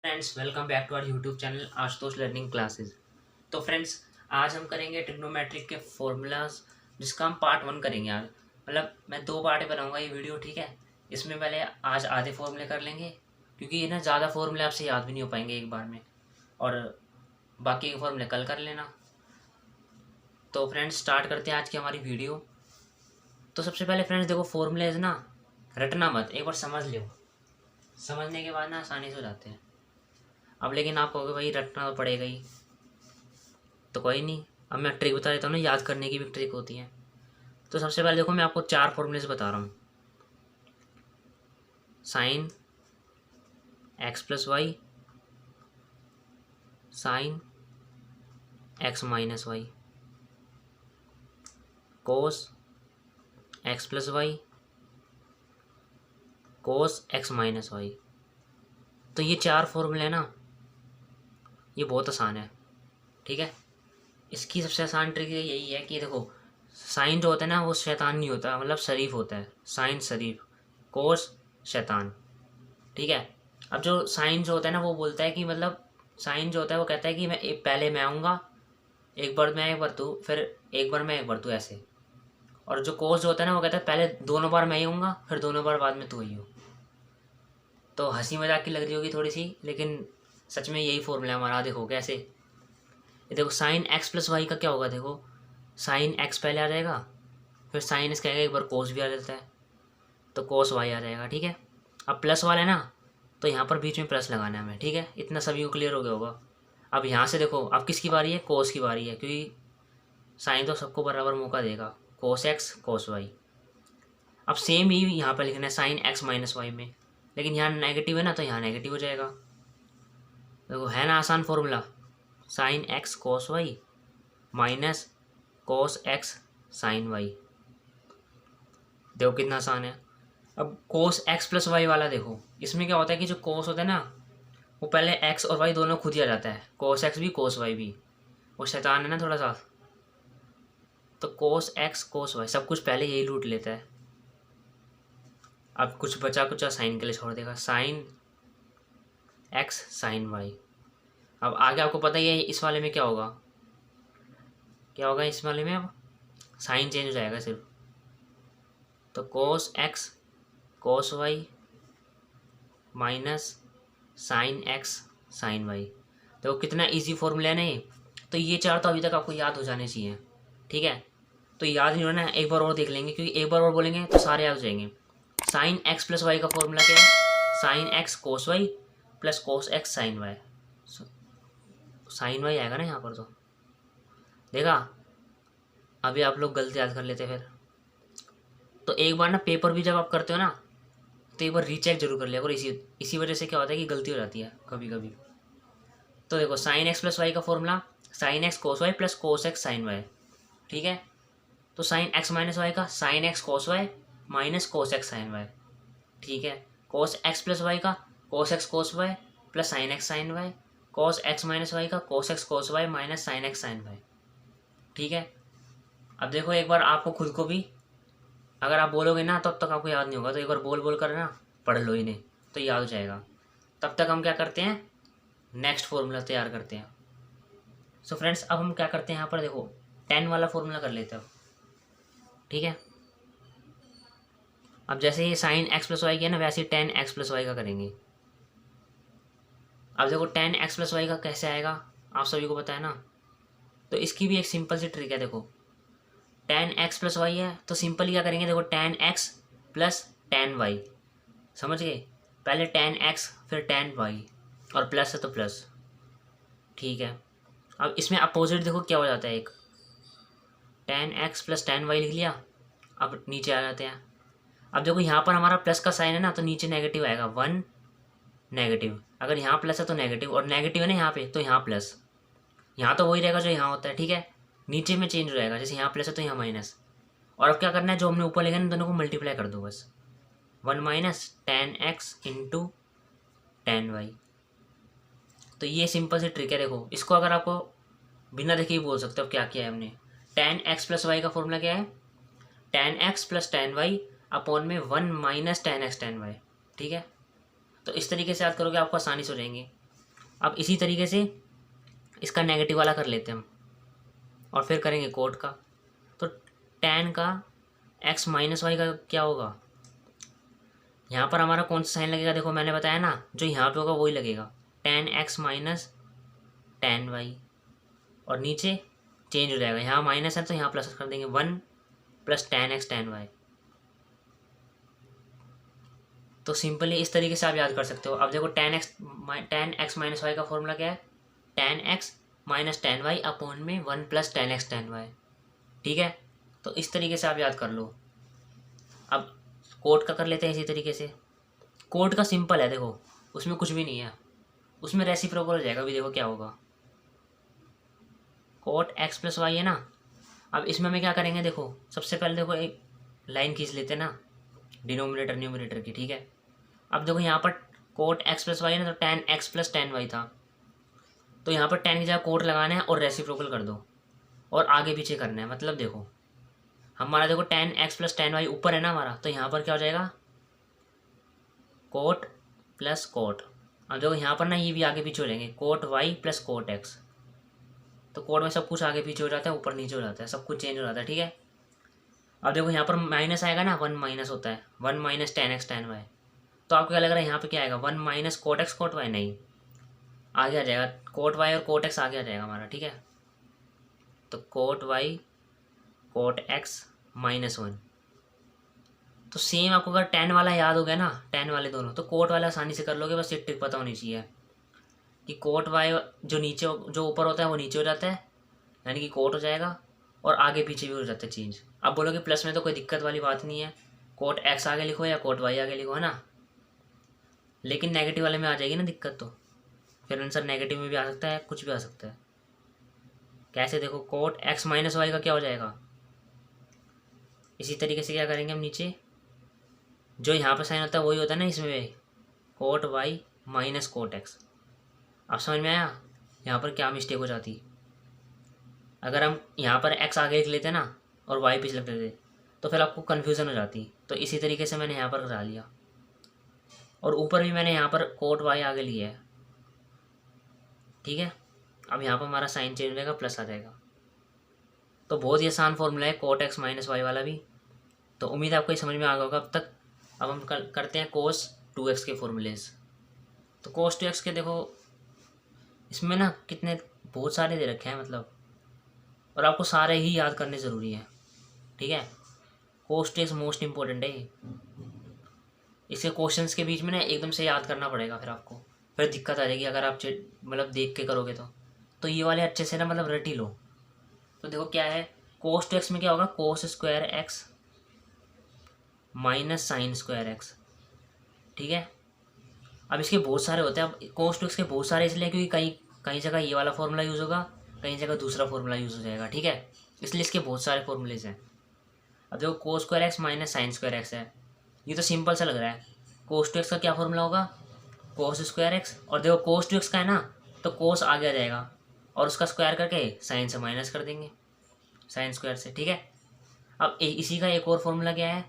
Friends, welcome back to our YouTube channel Ashutosh learning classes. तो friends, आज हम करेंगे ट्रिग्नोमेट्रिक के फॉर्मूलाज, जिसका हम पार्ट 1 करेंगे आज। मतलब मैं 2 पार्ट में बनाऊंगा ये वीडियो, ठीक है। इसमें पहले आज आधे फॉर्मूले कर लेंगे, क्योंकि ये ना ज़्यादा फॉर्मूले आपसे याद भी नहीं हो पाएंगे एक बार में, और बाकी के फॉर्मूले कल कर लेना। तो फ्रेंड्स, स्टार्ट करते हैं आज की हमारी वीडियो। तो सबसे पहले फ्रेंड्स देखो, फॉर्मूलेज ना रटना मत, एक बार समझ लो। समझने के बाद ना आसानी से हो जाते हैं। अब लेकिन आप कहोगे भाई रटना तो पड़ेगा ही, तो कोई नहीं। अब मैं ट्रिक बता देता हूँ ना, याद करने की भी ट्रिक होती है। तो सबसे पहले देखो, मैं आपको 4 फॉर्मूले से बता रहा हूँ। Sine x plus y, sine x minus y, cos x plus y, cos x minus y. तो ये 4 फॉर्मूले हैं ना, ये बहुत आसान है, ठीक है। इसकी सबसे आसान ट्रिक यही है कि देखो, साइन जो होता है ना वो शैतान नहीं होता, मतलब शरीफ होता है। साइन शरीफ, कोस शैतान, ठीक है। अब जो साइन जो होता है ना वो बोलता है कि मतलब साइन जो होता है वो कहता है कि पहले मैं आऊँगा, एक बार मैं एक बार तू, फिर एक बार मैं एक बार तू, ऐसे। और जो कोस जो होता है ना वो कहता है पहले दोनों बार मैं ही आऊँगा, फिर दोनों बार बाद में तू ही हो। तो हंसी मजाक की लग रही होगी थोड़ी सी, लेकिन सच में यही फॉर्मूला है हमारा। देखो कैसे, ये देखो साइन एक्स प्लस वाई का क्या होगा। देखो साइन एक्स पहले आ जाएगा, फिर साइन एक्स कहेगा, एक बार कोस भी आ जाता है तो कोस वाई आ जाएगा, ठीक है। अब प्लस वाला है ना, तो यहाँ पर बीच में प्लस लगाना है हमें, ठीक है। इतना सभी को क्लियर हो गया होगा। अब यहाँ से देखो, अब किसकी बारी है, कोस की बारी है, क्योंकि साइन तो सबको बराबर मौका देगा, कोस एक्स कोस वाई। अब सेम ही यहाँ पर लिखना है साइन एक्स माइनस वाई में, लेकिन यहाँ नेगेटिव है ना, तो यहाँ नेगेटिव हो जाएगा। देखो है ना आसान formula, sine X cos Y minus cos X sine Y. देखो कितना आसान है। अब कोस एक्स प्लस वाई वाला देखो, इसमें क्या होता है कि जो कोस होता है ना वो पहले एक्स और वाई दोनों खुद ही आ जाता है, कोस एक्स भी कोस वाई भी। वो शैतान है ना थोड़ा सा, तो कोस एक्स कोस वाई सब कुछ पहले यही लूट लेता है। अब कुछ बचा कुचा साइन के लिए छोड़ देगा, साइन एक्स साइन वाई। अब आगे आपको पता ही है इस वाले में क्या होगा, क्या होगा इस वाले में। अब साइन चेंज हो जाएगा सिर्फ, तो cos X cos Y minus sine X sine Y. तो कितना इजी फॉर्मूला है ना ये। तो ये 4 तो अभी तक आपको याद हो जाने चाहिए, ठीक है। तो याद नहीं होना, एक बार और देख लेंगे, क्योंकि एक बार और बोलेंगे तो सारे याद हो जाएंगे। साइन एक्स प्लस वाई का फॉर्मूला क्या है, sine X cos Y plus cos X sine Y. Sine Y आएगा ना यहाँ पर, तो देखा। अभी आप लोग गलती याद कर लेते फिर। तो एक बार ना पेपर भी जब आप करते हो ना, तो एक बार रीचेक जरूर कर लिया करो। इसी वजह से क्या होता है कि गलती हो जाती है कभी कभी। तो देखो साइन एक्स प्लस वाई का formula, sine X cos Y plus cos X sine Y, ठीक है। तो साइन एक्स माइनस वाई का sine X cos Y minus cos X sine Y, ठीक है। कोस एक्स प्लस वाई का cos X cos Y plus sine X sine Y, cos x minus Y का cos X cos Y minus sine X sine Y, ठीक है। अब देखो एक बार आपको खुद को भी, अगर आप बोलोगे ना तब तक आपको याद नहीं होगा, तो एक बार बोल बोल कर ना पढ़ लो इन्हें, तो याद हो जाएगा। तब तक हम क्या करते हैं, नेक्स्ट फॉर्मूला तैयार करते हैं। सो फ्रेंड्स, अब हम क्या करते हैं यहाँ पर देखो, 10 वाला फॉर्मूला कर लेते हैं, ठीक है। अब जैसे ये साइन एक्स प्लस वाई किया ना, वैसे ही 10 एक्स प्लस वाई का करेंगे। अब देखो 10 एक्स प्लस वाई का कैसे आएगा, आप सभी को पता है ना। तो इसकी भी एक सिंपल सी ट्रिक है। देखो 10 एक्स प्लस वाई है, तो सिंपल क्या करेंगे, देखो 10 एक्स प्लस 10 वाई, समझ गए। पहले 10 एक्स फिर 10 वाई, और प्लस है तो प्लस, ठीक है। अब इसमें अपोजिट देखो क्या हो जाता है, एक 10 एक्स प्लस 10 वाई लिख लिया। अब नीचे आ जाते हैं। अब देखो यहाँ पर हमारा प्लस का साइन है ना, तो नीचे नेगेटिव आएगा, 1 नेगेटिव। अगर यहाँ प्लस है तो नेगेटिव, और नेगेटिव है ना यहाँ पे, तो यहाँ प्लस। यहाँ तो वही रहेगा जो यहाँ होता है, ठीक है। नीचे में चेंज हो जाएगा, जैसे यहाँ प्लस है तो यहाँ माइनस। और अब क्या करना है, जो हमने ऊपर लिखा है दोनों को मल्टीप्लाई कर दो बस, 1 माइनस 10 एक्स इंटू 10 वाई। तो ये सिंपल सी ट्रिक है। देखो इसको अगर आपको बिना देखे ही बोल सकते हो क्या किया है हमने। 10 एक्स प्लस वाई का फॉर्मूला क्या है, 10 एक्स प्लस 10 वाई अपॉन में 1 माइनस 10 एक्स 10 वाई, ठीक है। तो इस तरीके से याद करोगे आपको आसानी से हो जाएंगे। अब इसी तरीके से इसका नेगेटिव वाला कर लेते हैं हम, और फिर करेंगे कोट का। तो tan का x माइनस वाई का क्या होगा, यहाँ पर हमारा कौन सा साइन लगेगा, देखो मैंने बताया ना, जो यहाँ पे होगा वही लगेगा, tan x minus tan y, और नीचे चेंज हो जाएगा, यहाँ माइनस है तो यहाँ प्लस कर देंगे, 1 plus tan x tan y। तो सिंपली इस तरीके से आप याद कर सकते हो। अब देखो tan x माइनस वाई का फॉर्मूला क्या है, tan x minus tan y upon में 1 plus tan x tan y, ठीक है। तो इस तरीके से आप याद कर लो। अब कोट का कर लेते हैं इसी तरीके से। कोट का सिंपल है, देखो उसमें कुछ भी नहीं है, उसमें रेसिप्रोकल हो जाएगा। अभी देखो क्या होगा, कोट x प्लस वाई है ना। अब इसमें हमें क्या करेंगे, देखो सबसे पहले देखो एक लाइन खींच लेते हैं ना डिनोमिनेटर न्यूमरेटर की, ठीक है। अब देखो यहाँ पर कोट x प्लस वाई है ना, तो tan x plus tan y था, तो यहाँ पर tan की जगह कोट लगाना है और रेसिप्रोकल कर दो और आगे पीछे करना है। मतलब देखो हमारा देखो tan x plus tan y ऊपर है ना हमारा, तो यहाँ पर क्या हो जाएगा, कोट प्लस कोट। अब देखो यहाँ पर ना ये भी आगे पीछे हो जाएंगे, cot y plus cot x। तो कोट में सब कुछ आगे पीछे हो जाता है, ऊपर नीचे हो जाता है, सब कुछ चेंज हो जाता है, ठीक है। अब देखो यहाँ पर माइनस आएगा ना, 1 माइनस होता है, 1 minus tan x tan y। तो आपको क्या लग रहा है यहाँ पे क्या आएगा, 1 minus cot x cot y, नहीं आगे आ जाएगा कोट y और कोट x आगे आ जाएगा हमारा, ठीक है। तो cot y cot x minus 1। तो सेम आपको अगर tan वाला याद हो गया ना, tan वाले दोनों, तो कोट वाला आसानी से कर लोगे। बस ये ट्रिक पता होनी चाहिए कि कोट y जो नीचे जो ऊपर होता है वो नीचे हो जाता है, यानी कि कोट हो जाएगा, और आगे पीछे भी हो जाता है चेंज। अब बोलोगे प्लस में तो कोई दिक्कत वाली बात नहीं है, कोट x आगे लिखो या कोट y आगे लिखो, है ना। लेकिन नेगेटिव वाले में आ जाएगी ना दिक्कत, तो फिर आंसर नेगेटिव में भी आ सकता है, कुछ भी आ सकता है। कैसे, देखो कोट x माइनस वाई का क्या हो जाएगा, इसी तरीके से क्या करेंगे हम, नीचे जो यहाँ पर साइन होता है वही होता है ना इसमें भी, cot y minus cot x। अब समझ में आया यहाँ पर क्या मिस्टेक हो जाती, अगर हम यहाँ पर x आगे लिख लेते ना और y पीछे लिख देते तो फिर आपको कन्फ्यूज़न हो जाती। तो इसी तरीके से मैंने यहाँ पर करा लिया, और ऊपर भी मैंने यहाँ पर कोट y आगे लिया है, ठीक है। अब यहाँ पर हमारा साइन चेंज हो जाएगा, प्लस आ जाएगा। तो बहुत ही आसान फॉर्मूला है कोट x माइनस वाई वाला भी। तो उम्मीद है आपको ये समझ में आ गया होगा अब तक। अब हम करते हैं कोस 2x के फॉर्मूलेज। तो कोस 2x के देखो इसमें ना कितने बहुत सारे दे रखे हैं, मतलब, और आपको सारे ही याद करने ज़रूरी है, ठीक है। कोस 2x मोस्ट इम्पोर्टेंट है ये। इसके क्वेश्चंस के बीच में ना एकदम से याद करना पड़ेगा, फिर आपको फिर दिक्कत आ जाएगी अगर आप मतलब देख के करोगे तो ये वाले अच्छे से ना मतलब रट ही लो। तो देखो क्या है, कोस 2x में क्या होगा, cos square x minus sine square x, ठीक है। अब इसके बहुत सारे होते हैं। अब कोस 2x के बहुत सारे इसलिए क्योंकि कहीं कहीं जगह ये वाला फॉर्मूला यूज़ होगा, कहीं जगह दूसरा फॉर्मूला यूज़ हो जाएगा, ठीक है। इसलिए इसके बहुत सारे फॉर्मूलेज हैं। अब देखो cos square x minus sine square x है, ये तो सिंपल सा लग रहा है। कोस 2x का क्या फॉर्मूला होगा, कोस स्क्वायर एक्स, और देखो कोस 2x का है ना, तो कोस आगे आ जाएगा और उसका स्क्वायर करके साइन से माइनस कर देंगे, साइन स्क्वायर से, ठीक है। अब इसी का एक और फॉर्मूला क्या है,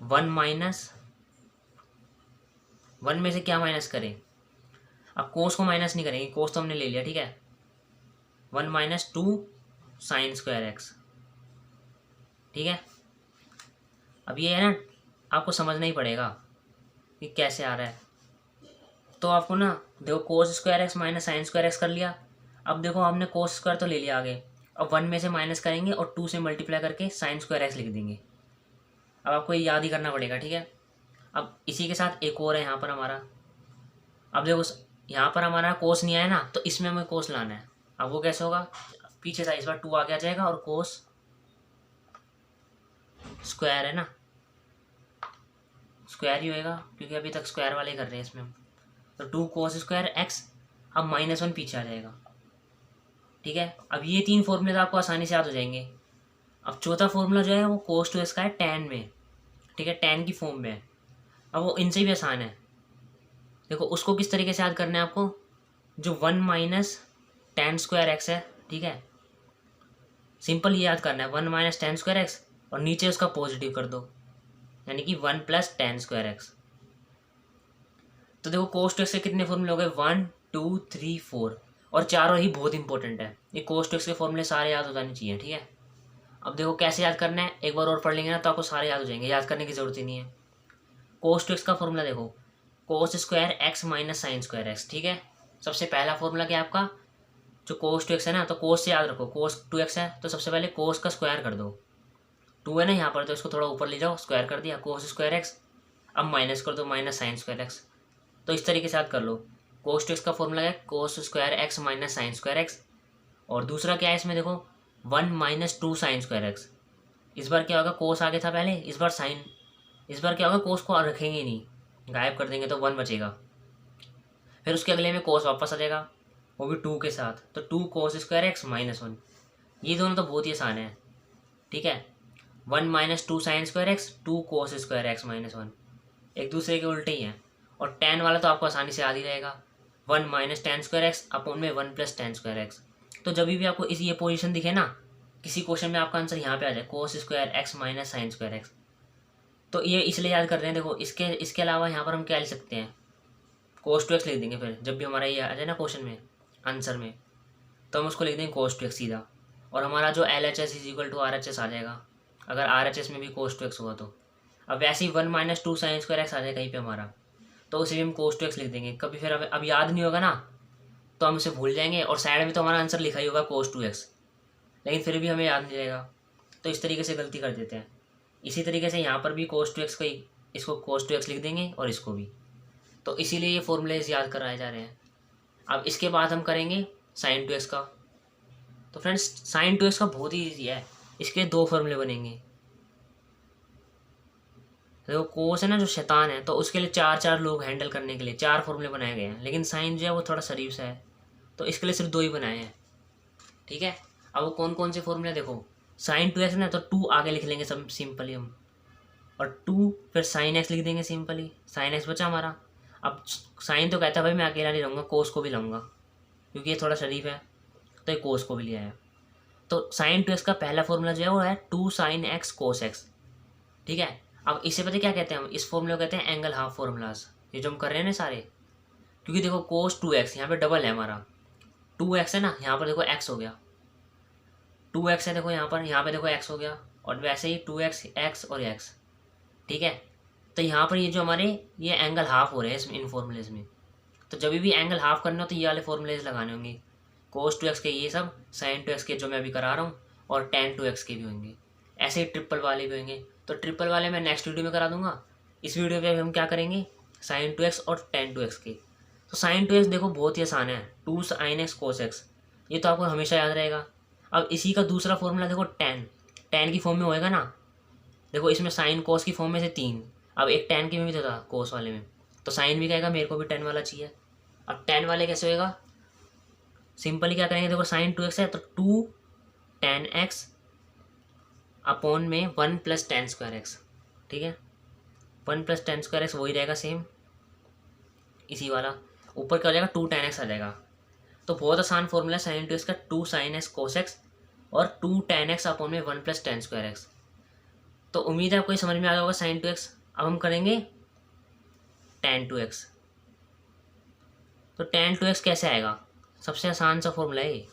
1 माइनस 1 में से क्या माइनस करें, अब कोस को माइनस नहीं करेंगे, कोस तो हमने ले लिया, ठीक है। 1 माइनस 2 साइन स्क्वायर एक्स, ठीक है। अब ये है ना आपको समझना ही पड़ेगा कि कैसे आ रहा है। तो आपको ना देखो cos square x minus sine square x कर लिया। अब देखो हमने कोस स्क्वायर तो ले लिया आगे, अब 1 में से माइनस करेंगे और 2 से मल्टीप्लाई करके साइन स्क्वायर एक्स लिख देंगे। अब आपको ये याद ही करना पड़ेगा, ठीक है। अब इसी के साथ एक और है यहाँ पर हमारा, अब देखो यहाँ पर हमारा कोस नहीं आया ना, तो इसमें हमें कोस लाना है। अब वो कैसे होगा, पीछे था इस बार 2 आगे आ जाएगा और कोस स्क्वायर है ना, स्क्वायर ही होएगा क्योंकि अभी तक स्क्वायर वाले कर रहे हैं इसमें हम। तो 2 कोस स्क्वायर एक्स, अब -1 पीछे आ जाएगा, ठीक है। अब ये 3 फॉर्मूले आपको आसानी से याद हो जाएंगे। अब चौथा फॉर्मूला जो है वो कोस 2x का है टैन में, ठीक है, टैन की फॉर्म में है। अब वो इनसे भी आसान है। देखो उसको किस तरीके से याद करना है आपको, जो 1 माइनस टैन स्क्वायर एक्स है, ठीक है, सिंपल ये याद करना है, 1 माइनस टैन स्क्वायर एक्स और नीचे उसका पॉजिटिव कर दो, यानी कि 1 प्लस टैन स्क्वायर एक्स। तो देखो कोस 2x के कितने फॉर्मूले हो गए, 1 2 3 4 और चारों ही बहुत इंपॉर्टेंट है। ये cos 2x के फॉर्मूले सारे याद हो जाने चाहिए, ठीक है। अब देखो कैसे याद करना है, एक बार और पढ़ लेंगे ना तो आपको सारे याद हो जाएंगे, याद करने की जरूरत ही नहीं है। cos 2x का फॉर्मूला देखो, cos square x minus sine square x, ठीक है। सबसे पहला फॉर्मूला क्या है आपका, जो cos 2x है ना, तो cos से याद रखो, cos 2x है तो सबसे पहले cos का स्क्वायर कर दो, 2 है ना यहाँ पर, तो इसको थोड़ा ऊपर ले जाओ, स्क्वायर कर दिया, cos स्क्वायर x, अब माइनस कर दो, माइनस साइन स्क्वायर x। तो इस तरीके से याद कर लो, cos 2x का फॉर्मूला है cos square x minus sine square x। और दूसरा क्या है इसमें देखो, 1 माइनस 2 साइन स्क्वायर x। इस बार क्या होगा, cos आगे था पहले, इस बार साइन, इस बार क्या होगा, cos को रखेंगे ही नहीं, गायब कर देंगे तो 1 बचेगा। फिर उसके अगले में cos वापस आ जाएगा, वो भी 2 के साथ, तो 2 cos स्क्वायर x माइनस 1। ये दोनों तो बहुत ही आसान है, ठीक है। 1 minus 2 sine square x, 2 cos square x minus 1, एक दूसरे के उल्टे ही हैं। और tan वाला तो आपको आसानी से याद ही रहेगा, 1 minus ten square x upon में 1 प्लस टेन स्क्वायर x। तो जब भी आपको इस ये पोजीशन दिखे ना, किसी क्वेश्चन में आपका आंसर यहाँ पे आ जाए, cos square x minus sine square x, तो ये इसलिए याद कर रहे हैं। देखो इसके अलावा यहाँ पर हम क्या लिख सकते हैं, cos 2x लिख देंगे। फिर जब भी हमारा ये आ जाए ना क्वेश्चन में, आंसर में, तो हम उसको लिख देंगे cos 2x सीधा, और हमारा जो LHS is equal to RHS आ जाएगा, अगर RHS में भी cos 2x हुआ तो। अब वैसे ही 1 माइनस 2 साइन स्क्वायर x आ जाए कहीं पे हमारा, तो उसे भी हम cos 2x लिख देंगे। कभी फिर अब याद नहीं होगा ना तो हम उसे भूल जाएंगे, और साइड में तो हमारा आंसर लिखा ही होगा cos 2x, लेकिन फिर भी हमें याद नहीं रहेगा, तो इस तरीके से गलती कर देते हैं। इसी तरीके से यहाँ पर भी cos 2x का ही, इसको cos 2x लिख देंगे और इसको भी, तो इसीलिए ये फॉर्मूलेज याद कराए जा रहे हैं। अब इसके बाद हम करेंगे sin 2x का। तो फ्रेंड्स sin 2x का बहुत ही ईजी है, इसके 2 फॉर्मूले बनेंगे। देखो कोस है ना जो शैतान है, तो उसके लिए 4 लोग हैंडल करने के लिए 4 फॉर्मूले बनाए गए हैं, लेकिन साइन जो है वो थोड़ा शरीफ सा है, तो इसके लिए सिर्फ 2 ही बनाए हैं, ठीक है। अब वो कौन कौन से फॉर्मूले देखो, sin 2x ना तो 2 आगे लिख लेंगे सब सिंपली हम, और 2 फिर sin x लिख देंगे सिंपली, sin x बचा हमारा। अब साइन तो कहता है भाई मैं अकेला नहीं रहूँगा, कोस को भी लाऊंगा, क्योंकि ये थोड़ा शरीफ है, तो ये कोस को भी लिया है। तो sin 2x का पहला फॉर्मूला जो है वो है 2 sin x cos x, ठीक है। अब इसे पता क्या कहते हैं हम, इस फॉर्मूले को कहते हैं एंगल हाफ फॉर्मूलाज, ये जो हम कर रहे हैं ना सारे, क्योंकि देखो cos 2x यहाँ पे डबल है हमारा, 2x है ना, यहाँ पर देखो x हो गया, 2x है देखो यहाँ पे देखो x हो गया, और वैसे ही 2x x और x, ठीक है। तो यहाँ पर ये जो हमारे ये एंगल हाफ हो रहे हैं इसमें, इन फॉर्मूलेज में, तो जब भी एंगल हाफ करना हो तो ये वाले फॉर्मूलेज लगाने होंगे, cos 2x के ये सब, sin 2x के जो मैं अभी करा रहा हूँ, और tan 2x के भी होंगे, ऐसे ही ट्रिपल वाले भी होंगे। तो ट्रिपल वाले मैं नेक्स्ट वीडियो में करा दूंगा, इस वीडियो पे हम क्या करेंगे sin 2x और tan 2x के। तो sin 2x देखो बहुत ही आसान है, 2 sin x cos x, ये तो आपको हमेशा याद रहेगा। अब इसी का दूसरा फॉर्मूला देखो tan की फॉर्म में होएगा ना, देखो इसमें साइन cos की फॉर्म में से 3, अब एक tan के में भी तो था cos वाले में, तो साइन भी कहेगा मेरे को भी tan वाला चाहिए। अब tan वाले कैसे होएगा, सिंपली क्या करेंगे, देखो sin 2x है तो 2 tan x अपॉन में 1 प्लस टेन स्क्वायर x, ठीक है। 1 प्लस टेन स्क्वायर x वही रहेगा सेम, इसी वाला ऊपर क्या हो जाएगा 2 tan x आ जाएगा। तो बहुत आसान फॉर्मूला है sin 2x का, 2 sin x cos x और 2 tan x अपॉन में 1 प्लस टेन स्क्वायर x। तो उम्मीद है आपको ये समझ में आ गया होगा sin 2x। अब हम करेंगे tan 2x। तो tan 2x कैसे आएगा, सबसे आसान सा फॉर्मूला है ये,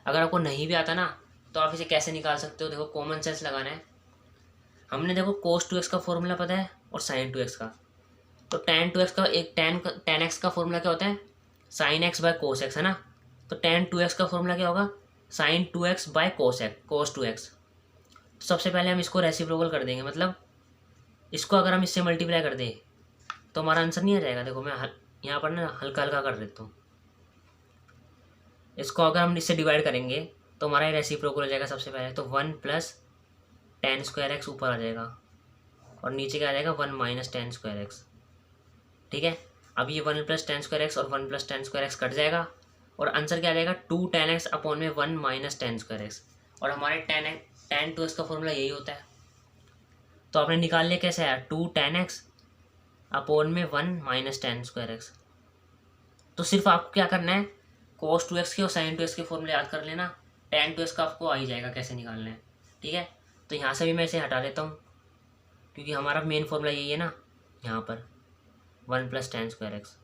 अगर आपको नहीं भी आता ना तो आप इसे कैसे निकाल सकते हो, देखो कॉमन सेंस लगाना है। हमने देखो cos 2x का फॉर्मूला पता है और sin 2x का, तो tan 2x का एक tan x का फॉर्मूला क्या होता है, sin x by cos x है ना, तो tan 2x का फॉर्मूला क्या होगा, sin 2x bye cos 2x। तो सबसे पहले हम इसको रेसिप्रोकल कर देंगे, मतलब इसको अगर हम इससे मल्टीप्लाई कर दें तो हमारा आंसर नहीं आ जाएगा। देखो मैं यहाँ पर ना हल्का हल्का कर देता हूँ, इसको अगर हम इससे डिवाइड करेंगे तो हमारा ये रेसिप्रोकल हो जाएगा। सबसे पहले तो 1 प्लस टेन स्क्वायर एक्स ऊपर आ जाएगा, और नीचे क्या आ जाएगा 1 माइनस टेन स्क्वायर एक्स, ठीक है। अब ये 1 प्लस टेन स्क्वायर एक्स और 1 plus ten square x cut जाएगा, और आंसर क्या आ जाएगा 2 tan x अपॉन में 1 माइनस टेन स्क्वायर एक्स, और हमारे tan 2x का फॉर्मूला यही होता है। तो आपने निकाल लिया कैसे आया, 2 tan x अपॉन में 1 माइनस टेन स्क्वायर एक्स। तो सिर्फ आपको क्या करना है, cos 2x के और sin 2x के फॉर्मूले याद कर लेना, tan 2x का आपको आ ही जाएगा कैसे निकालना है, ठीक है। तो यहाँ से भी मैं इसे हटा देता हूँ, क्योंकि हमारा मेन फॉर्मूला यही है ना, यहाँ पर 1 प्लस टेन स्क्वायर एक्स।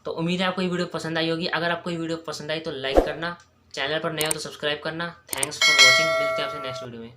तो उम्मीद है आपको ये वीडियो पसंद आई होगी। अगर आपको ये वीडियो पसंद आई तो लाइक करना, चैनल पर नए हो तो सब्सक्राइब करना। थैंक्स फॉर वॉचिंग, मिलते हैं आपसे नेक्स्ट वीडियो में।